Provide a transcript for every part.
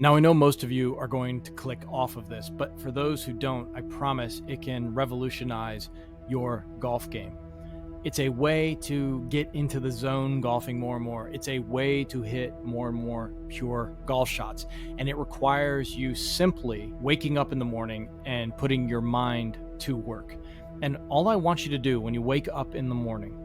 Now, I know most of you are going to click off of this, but for those who don't, I promise it can revolutionize your golf game. It's a way to get into the zone golfing more and more. It's a way to hit more and more pure golf shots. And it requires you simply waking up in the morning and putting your mind to work. And all I want you to do when you wake up in the morning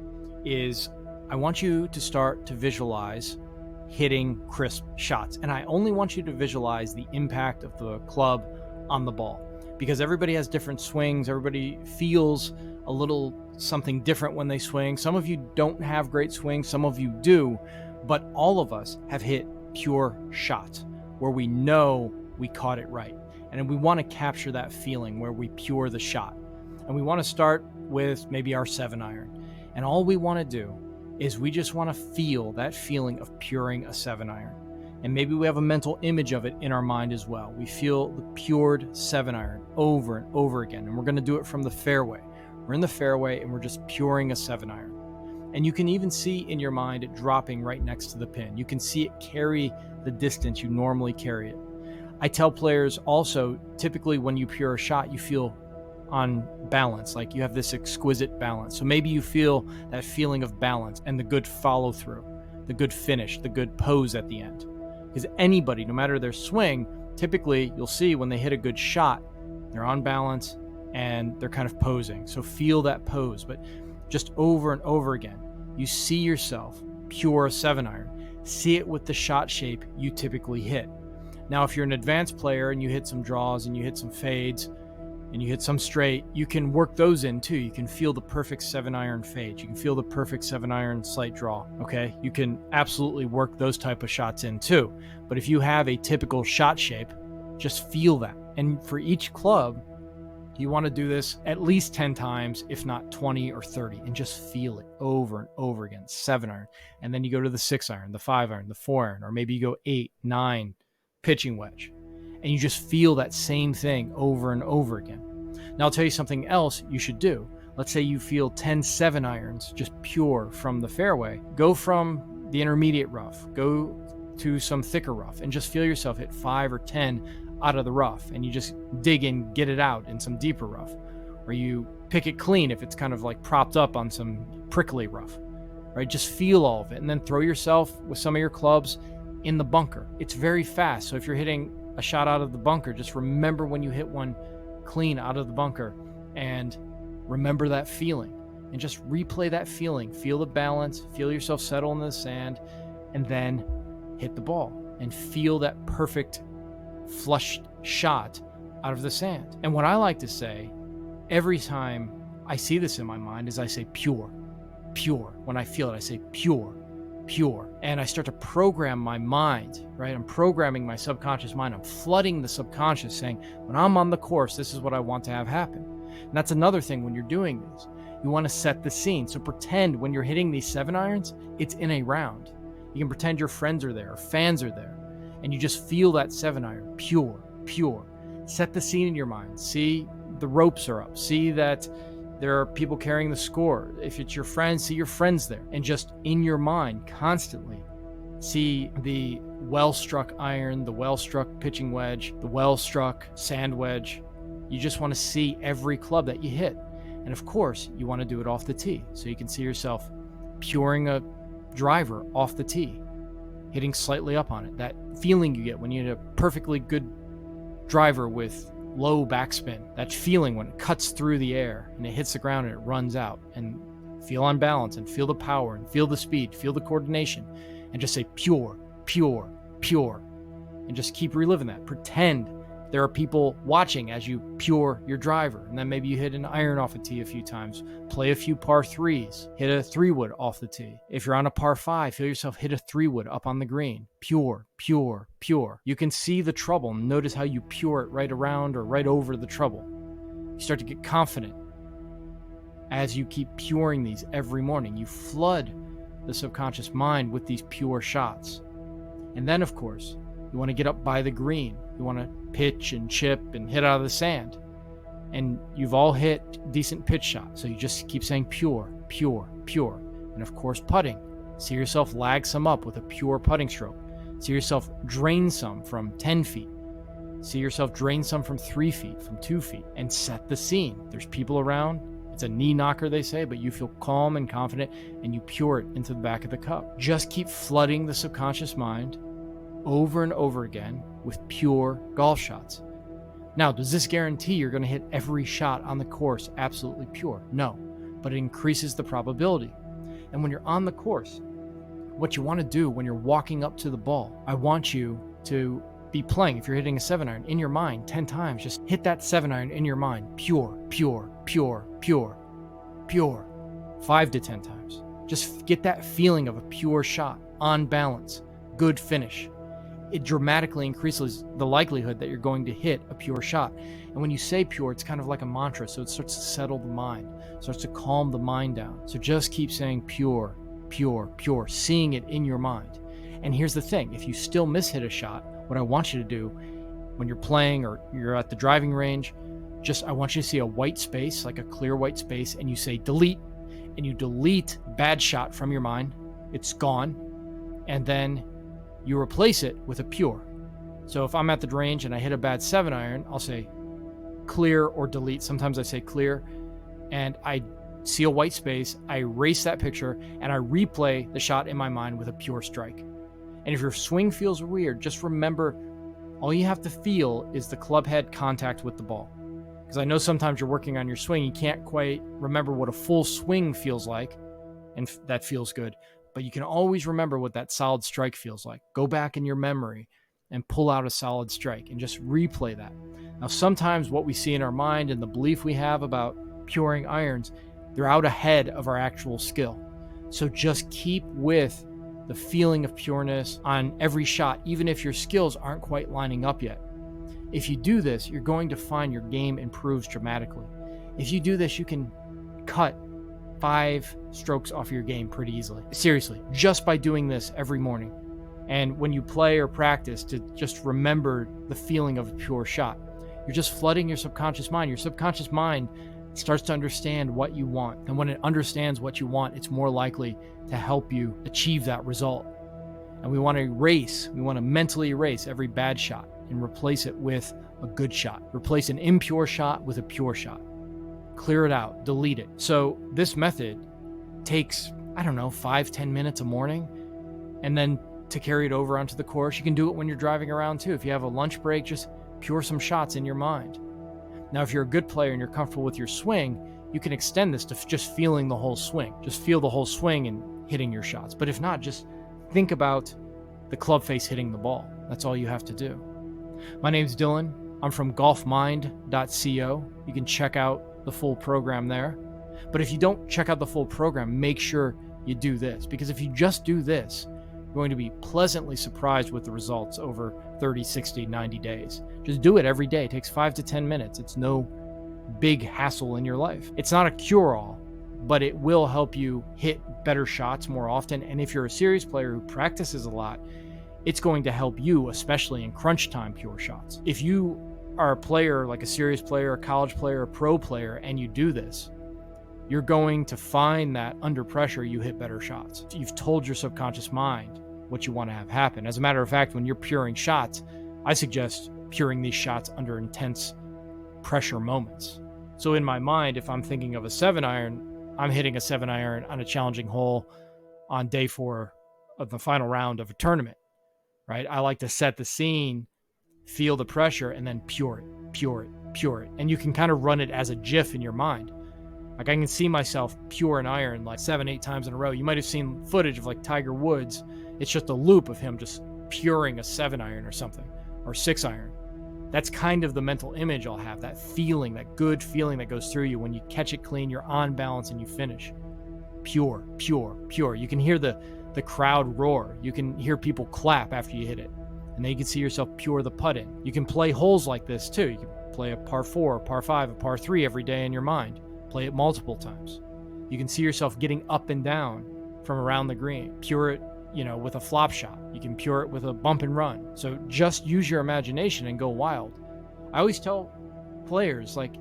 is I want you to start to visualize hitting crisp shots. And I only want you to visualize the impact of the club on the ball, because everybody has different swings. Everybody feels a little something different when they swing. Some of you don't have great swings, some of you do, but all of us have hit pure shots where we know we caught it right. And we want to capture that feeling where we pure the shot. And we want to start with maybe our 7-iron. And all we want to do is we just want to feel that feeling of puring a 7-iron. And maybe we have a mental image of it in our mind as well. We feel the pured 7-iron over and over again. And we're going to do it from the fairway. We're in the fairway and we're just puring a 7-iron. And you can even see in your mind it dropping right next to the pin. You can see it carry the distance you normally carry it. I tell players also, typically when you pure a shot, you feel on balance, like you have this exquisite balance. So maybe you feel that feeling of balance and the good follow through, the good finish, the good pose at the end. Because anybody, no matter their swing, typically you'll see when they hit a good shot, they're on balance and they're kind of posing. So feel that pose, but just over and over again, you see yourself pure a 7-iron. See it with the shot shape you typically hit. Now, if you're an advanced player and you hit some draws and you hit some fades, and you hit some straight, you can work those in too. You can feel the perfect 7-iron fade. You can feel the perfect 7-iron slight draw, okay? You can absolutely work those type of shots in too. But if you have a typical shot shape, just feel that. And for each club, you want to do this at least 10 times, if not 20 or 30, and just feel it over and over again. 7-iron. And then you go to the 6-iron, the 5-iron, the 4-iron, or maybe you go 8, 9, pitching wedge. And you just feel that same thing over and over again. Now, I'll tell you something else you should do. Let's say you feel 10 7-irons just pure from the fairway. Go from the intermediate rough, go to some thicker rough, and just feel yourself hit 5 or 10 out of the rough. And you just dig in, get it out in some deeper rough. Or you pick it clean if it's kind of like propped up on some prickly rough, right? Just feel all of it. And then throw yourself with some of your clubs in the bunker. It's very fast. So if you're hitting a shot out of the bunker, just remember when you hit one clean out of the bunker and remember that feeling and just replay that feeling. Feel the balance, feel yourself settle in the sand, and then hit the ball and feel that perfect flush shot out of the sand. And what I like to say every time I see this in my mind is I say pure. When I feel it, I say pure. And I start to program my mind, right? I'm programming my subconscious mind. I'm flooding the subconscious saying, when I'm on the course, this is what I want to have happen. And that's another thing when you're doing this. You want to set the scene. So pretend when you're hitting these 7-irons, it's in a round. You can pretend your friends are there or fans are there. And you just feel that 7-iron, pure. Set the scene in your mind. See the ropes are up. See that there are people carrying the score. If it's your friends, see your friends there. And just in your mind, constantly, see the well-struck iron, the well-struck pitching wedge, the well-struck sand wedge. You just want to see every club that you hit. And of course, you want to do it off the tee. So you can see yourself puring a driver off the tee, hitting slightly up on it. That feeling you get when you hit a perfectly good driver with low backspin, that feeling when it cuts through the air and it hits the ground and it runs out, and feel on balance and feel the power and feel the speed, feel the coordination, and just say pure, and just keep reliving that. Pretend there are people watching as you pure your driver, and then maybe you hit an iron off a tee a few times, play a few par 3s, hit a 3-wood off the tee. If you're on a par 5, feel yourself hit a 3-wood up on the green. Pure. You can see the trouble. Notice how you pure it right around or right over the trouble. You start to get confident as you keep puring these every morning. You flood the subconscious mind with these pure shots. And then, of course, you want to get up by the green. You want to pitch and chip and hit out of the sand. And you've all hit decent pitch shots. So you just keep saying pure. And of course, putting. See yourself lag some up with a pure putting stroke. See yourself drain some from 10 feet. See yourself drain some from 3 feet, from 2 feet, and set the scene. There's people around. It's a knee knocker, they say, but you feel calm and confident, and you pour it into the back of the cup. Just keep flooding the subconscious mind over and over again with pure golf shots. Now, does this guarantee you're going to hit every shot on the course absolutely pure? No, but it increases the probability. And when you're on the course, what you want to do when you're walking up to the ball, I want you to be playing, if you're hitting a 7-iron, in your mind 10 times. Just hit that 7-iron in your mind. Pure, pure, pure, pure, pure. 5 to 10 times. Just get that feeling of a pure shot, on balance, good finish. It dramatically increases the likelihood that you're going to hit a pure shot. And when you say pure, it's kind of like a mantra, so it starts to settle the mind, starts to calm the mind down. So just keep saying pure, pure, pure, seeing it in your mind. And here's the thing, if you still miss-hit a shot, what I want you to do when you're playing or you're at the driving range, I want you to see a white space, like a clear white space, and you say delete, and you delete bad shot from your mind. It's gone. And then you replace it with a pure. So if I'm at the range and I hit a bad 7-iron, I'll say clear or delete. Sometimes I say clear, and I see a white space, I erase that picture, and I replay the shot in my mind with a pure strike. And if your swing feels weird, just remember all you have to feel is the club head contact with the ball. Because I know sometimes you're working on your swing, you can't quite remember what a full swing feels like, and that feels good. But you can always remember what that solid strike feels like. Go back in your memory and pull out a solid strike and just replay that. Now, sometimes what we see in our mind and the belief we have about puring irons, they're out ahead of our actual skill. So just keep with the feeling of pureness on every shot, even if your skills aren't quite lining up yet. If you do this, you're going to find your game improves dramatically. If you do this, you can cut 5 strokes off your game pretty easily. Seriously, just by doing this every morning. And when you play or practice, to just remember the feeling of a pure shot. You're just flooding your subconscious mind. Your subconscious mind starts to understand what you want. And when it understands what you want, it's more likely to help you achieve that result. And we want to mentally erase every bad shot and replace it with a good shot. Replace an impure shot with a pure shot. Clear it out, delete it. So this method takes, 5-10 minutes a morning. And then to carry it over onto the course, you can do it when you're driving around too. If you have a lunch break, just pure some shots in your mind. Now, if you're a good player and you're comfortable with your swing, you can extend this to just feeling the whole swing. Just feel the whole swing and hitting your shots. But if not, just think about the club face hitting the ball. That's all you have to do. My name's Dylan. I'm from golfmind.co. You can check out the full program there. But if you don't check out the full program, make sure you do this. Because if you just do this, you're going to be pleasantly surprised with the results over 30, 60, 90 days. Just do it every day. It takes 5 to 10 minutes. It's no big hassle in your life. It's not a cure-all, but it will help you hit better shots more often. And if you're a serious player who practices a lot, it's going to help you, especially in crunch time pure shots. If you are a player, like a serious player, a college player, a pro player, and you do this, you're going to find that under pressure, you hit better shots. You've told your subconscious mind what you want to have happen. As a matter of fact, when you're puring shots, I suggest puring these shots under intense pressure moments. So in my mind, if I'm thinking of a 7-iron, I'm hitting a 7-iron on a challenging hole on day 4 of the final round of a tournament, right? I like to set the scene, feel the pressure, and then pure it, pure it, pure it. And you can kind of run it as a GIF in your mind. Like I can see myself pure an iron like 7-8 times in a row. You might have seen footage of like Tiger Woods. It's just a loop of him just puring a 7-iron or something, or 6-iron. That's kind of the mental image I'll have, that feeling, that good feeling that goes through you when you catch it clean, you're on balance, and you finish. Pure, pure, pure. You can hear the crowd roar. You can hear people clap after you hit it. And then you can see yourself pure the putt in. You can play holes like this too. You can play a par 4, a par 5, a par 3 every day in your mind. Play it multiple times. You can see yourself getting up and down from around the green. Pure it, with a flop shot. You can pure it with a bump and run. So just use your imagination and go wild. I always tell players, like,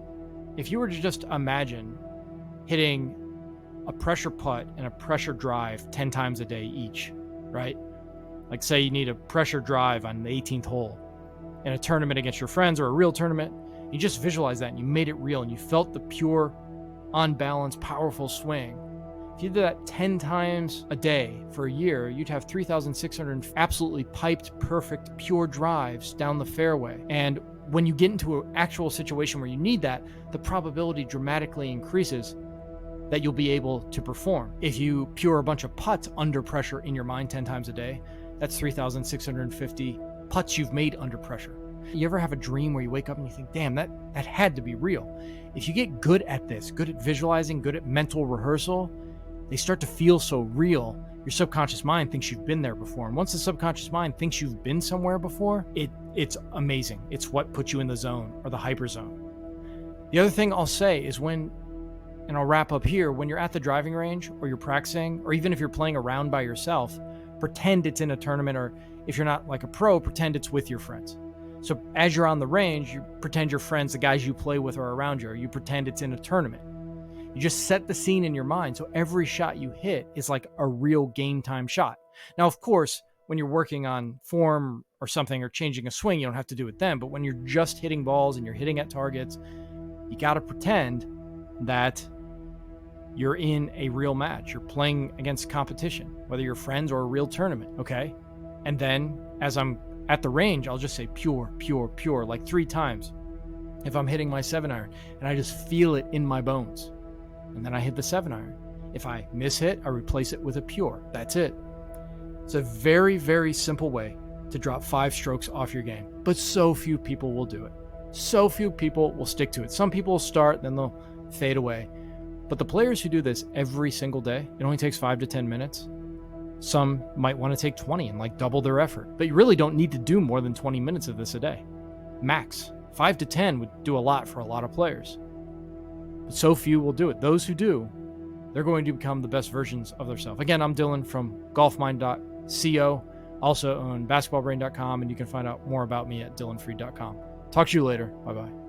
if you were to just imagine hitting a pressure putt and a pressure drive 10 times a day each, right? Like say you need a pressure drive on the 18th hole in a tournament against your friends or a real tournament. You just visualize that and you made it real and you felt the pure, on balance, powerful swing. If you did that 10 times a day for a year, you'd have 3,600 absolutely piped, perfect, pure drives down the fairway. And when you get into an actual situation where you need that, the probability dramatically increases that you'll be able to perform. If you pure a bunch of putts under pressure in your mind 10 times a day, that's 3,650 putts you've made under pressure. You ever have a dream where you wake up and you think, damn, that had to be real? If you get good at this, good at visualizing, good at mental rehearsal, they start to feel so real. Your subconscious mind thinks you've been there before. And once the subconscious mind thinks you've been somewhere before, it's amazing. It's what puts you in the zone or the hyper zone. The other thing I'll say is and I'll wrap up here, when you're at the driving range or you're practicing, or even if you're playing around by yourself, pretend it's in a tournament, or if you're not like a pro, pretend it's with your friends. So as you're on the range, you pretend your friends, the guys you play with, are around you, or you pretend it's in a tournament. You just set the scene in your mind, so every shot you hit is like a real game time shot. Now, of course, when you're working on form or something or changing a swing, you don't have to do it then. But when you're just hitting balls and you're hitting at targets, you got to pretend that you're in a real match. You're playing against competition, whether you're friends or a real tournament, okay? And then as I'm at the range, I'll just say pure, pure, pure, like 3 times. If I'm hitting my 7-iron, and I just feel it in my bones. And then I hit the 7-iron. If I miss hit, I replace it with a pure. That's it. It's a very, very simple way to drop 5 strokes off your game. But so few people will do it. So few people will stick to it. Some people will start, then they'll fade away. But the players who do this every single day, it only takes 5 to 10 minutes. Some might want to take 20 and like double their effort. But you really don't need to do more than 20 minutes of this a day. Max. 5 to 10 would do a lot for a lot of players. But so few will do it. Those who do, they're going to become the best versions of themselves. Again, I'm Dylan from golfmind.co, also on basketballbrain.com, and you can find out more about me at dylanfreed.com. Talk to you later. Bye-bye.